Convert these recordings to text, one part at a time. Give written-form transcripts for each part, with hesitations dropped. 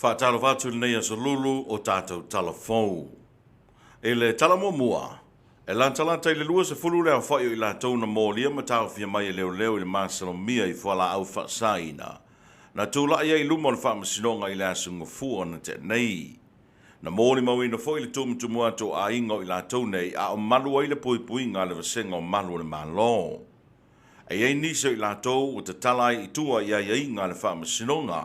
Whaatalo watu nei a lulu o tātou talafou. E le talamo mua. E lantalanta i le lua se fulu lea whai o i la tau na mōlia ma tau fia mai e leo leo i le māsalo mia i whala au whaasaina. Na tūla ia i luma o le whaamasinonga i le asunga fua na te nei. Na mōli mau ina whai le tumutumu ato a inga i la tau nei a o malua i le pui pui ngā le vasenga o malua le malo. E ei nisa i la tau o te talai i tua ia i ngā le whaamasinonga.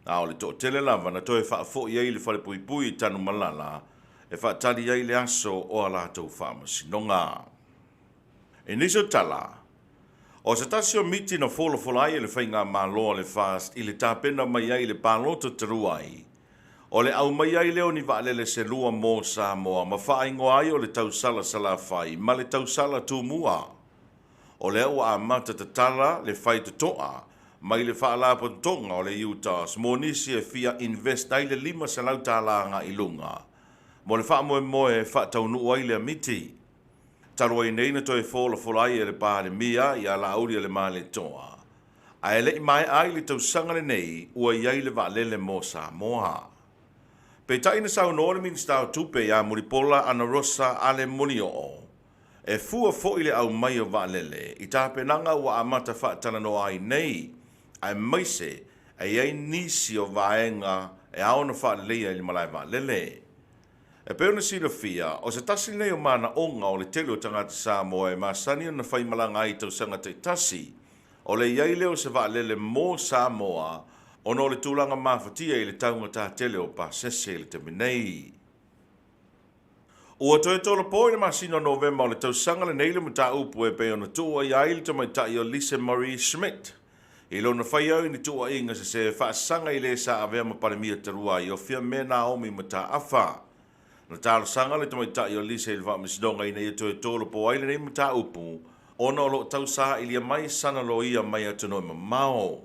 A o le tō tele lava na toi wha fo i le whale pui pui i tanu malala e wha tali i le aso o a lātou whaamasinonga. E niso tala, o se tasi o miti na fola fola ai le whainga māloa le fast i le tāpena mai ai le pāloto taruai. O le au mai ai leo ni waalele se lua mō sa moa ma whaingo ai o le tausala sala whai ma le tausala tū mua. O le au a mata te tala le whai te toa mai le whaalapo tonga o le Utah, smonisi e fia invest ai le 5 salau tālanga i lunga. Mo le wha moe whaatau nuu ai le amiti. Tarua i neina toi fola ai e le pāre mia i ala auri le maa le toa. A e le mai ai le tausanga le nei ua iai le waalele mō sa moa. Pe taina sau nore min stau tupe ya muripola ana rosa ale muni o. E fua fo i le au mai o waalele i tāpenanga ua amata whaatana no ai nei. Ai maise, ai nisi o vaenga e aona whaalelea i le malai waalele. E peona sila fia, o se tasi nei o mana onga o le tele o tangata Samoa e masani o na whaimalanga ai tau sanga te tasi. O le iai leo se waalele mō Samoa, o no le tūlanga mawhatia i le taunga tā tele o Pasese le te minei. Ua toi tola po i le masina o Novemba o le tau sanga le neile mata upu e peona tua i aile tamai tai o Lisa Marie Schmidt. I lona whai au ni tua inga se whaasanga i le sa avea ma paramia tarua i o fia mena omi ma ta awha. Na tālo sanga le tamai tai o Lisa i le whaamisidonga i nei e tolo po aile nei ma ta upu, ona o lo tau sa i lia mai sana lo ia mai atano ma mao.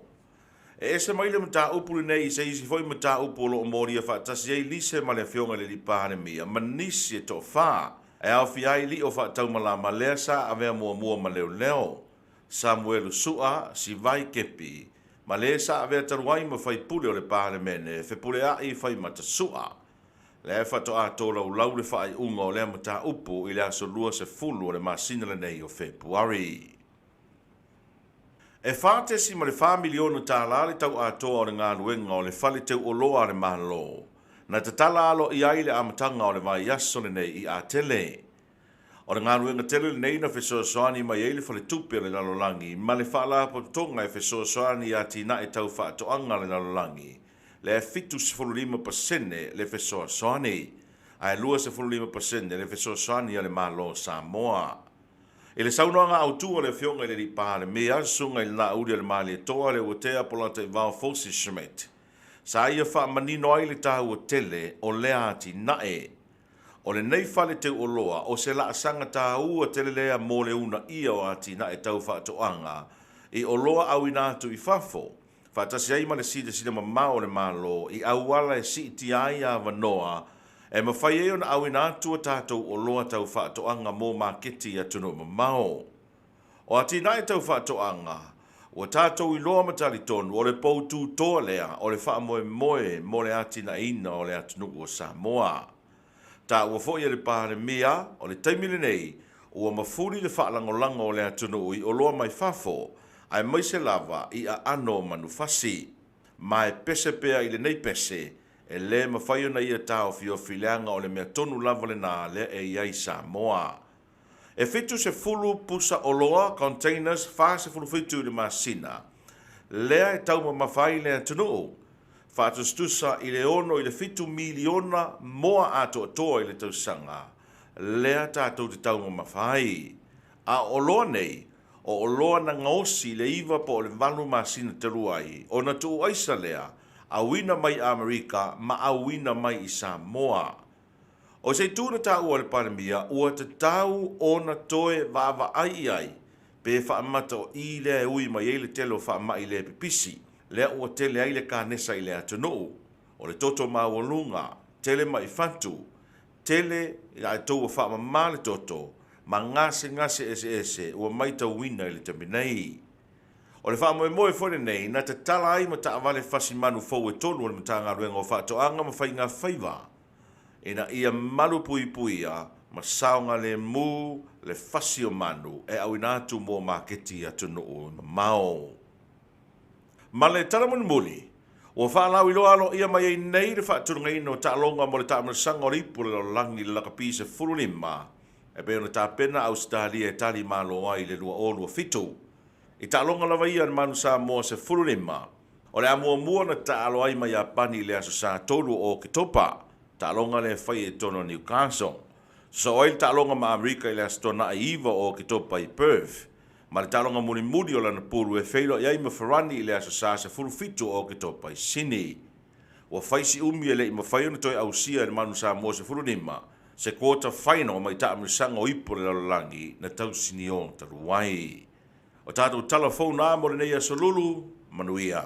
E ese mai le ma ta upu nei i se isi foi ma ta upu lo o mori a whaatasi ei Lisa ma le fionga le li pāne mia, ma nisi e to wha. E au fi ai li o whaatau ma la ma lea sa avea mua ma leo leo. Samuel Sua si vai kepi ma le sa ave taruai ma fai pule o le pāle mene fe pule a i fai mata sua le fato a tola u lau le fai unga o le mata upu i le aso lua se fulu o le masina le nei o Februari. E fate si ma le fa milionu Tala le tau a toa o le ngā luenga o le fale teu o loa le mahalo na te tala alo i aile amatanga o le vai aso le nei i a tele. O le ngā ruenga tele nei na whesoa soani mai eile whale tupe le lalolangi, ma le whaala po tonga e whesoa soani a tina e tau whaatoanga le lalolangi. Le e fitu se 5% le whesoa soani, a e lua se 5% le whesoa soani a le malo Samoa. E le saunoanga au tua le fionga i le ripa le mea sunga i la uri le mali e toa le utea polata i vau fosi Schmidt. Sa ia wha manino ai le tahu o tele o lea ati nae. O le nei fale te oloa o se la sanga tā ua telelea mō le una ia o ati na e tau whaatoanga i oloa au inatu i whafo. Whaatasi ai ma le sida ma mao le malo i auala e si iti ai a wanoa e mawhai e on au inatu a tātou oloa tau whaatoanga mō maketi a tunu ma mao. O ati na e tau whaatoanga o tātou i loa matali tonu o le poutu toa lea o le wha moe mo le ati na ina o le atunu o Samoa. Ta ua fo ia le pāre mea o le taimile nei ua mafuri le whaalangolango o le atunu i o loa mai whafo ai mai se lava i a ano manufasi. Mai pese pea i le nei pese e le mawhaio na ia tau fio fileanga o le mea tonu lava le nā le e iai Samoa. E fitu se fulu pusa o loa containers wha se fulu fitu le masina. Lea e tau ma mawhai le atunu whaatustusa i le ono i le 5 miliona moa ato atoa i le tausanga. Lea tātou te tau mawhai. A oloa nei, o oloa na ngaosi le iwa po le valu masina teruai, o na tuu aisa lea, a wina mai Amerika, ma a wina mai i Samoa. O se tūna tāu o le paramia, ua te tau o na toe vava ai, pe whaamata o i lea ui mai eile telo whaamai le pipisi. Lea ua tele ai le kānesa i le atunuu, o le toto mawalunga, tele mai whantu, tele i a tau wha ma le toto, ma ngase ese ua mai tau wina i le taminei. O le wha moe fwere nei, na te tala ai ma ta avale fasi manu fau e tonu o le matanga ruenga o wha toanga ma whai ngā whaiva. E na ia malu pui pui a, ma saunga le mu, le fasi o manu, e au inatu mō maketi atu no o mao. Ma le tala muni muli, o wha lau ilo alo ia mai ei nei le wha turunga ino ta alonga mo le ta amana sanga o ripu le langi le lakapi se furu lima, e pe ona ta pena Australia e tali malo ai le lua o lua fitu. I ta alonga lava ia manu sa moa se furu lima, o le amua mua na ta alo ai mai a pani le aso sa tolu o ki topa, ta alonga le whai e tono Newcastle. So oil ta alonga ma Amerika i le aso tona iwa o ki topa i Perth, ma le ta alonga muni mudi o lana pulu e whailo i aima wharani i le aso sa se furu fitu o ki topa i Sydney. Wa whaisi umi e le ima whaiona toi au sia e manu sa moa se furu lima, se quarter final mai ta amisanga o ipo le lalolangi na tau sini o taruai. O tātou telefona mo le nei a solulu, manuia.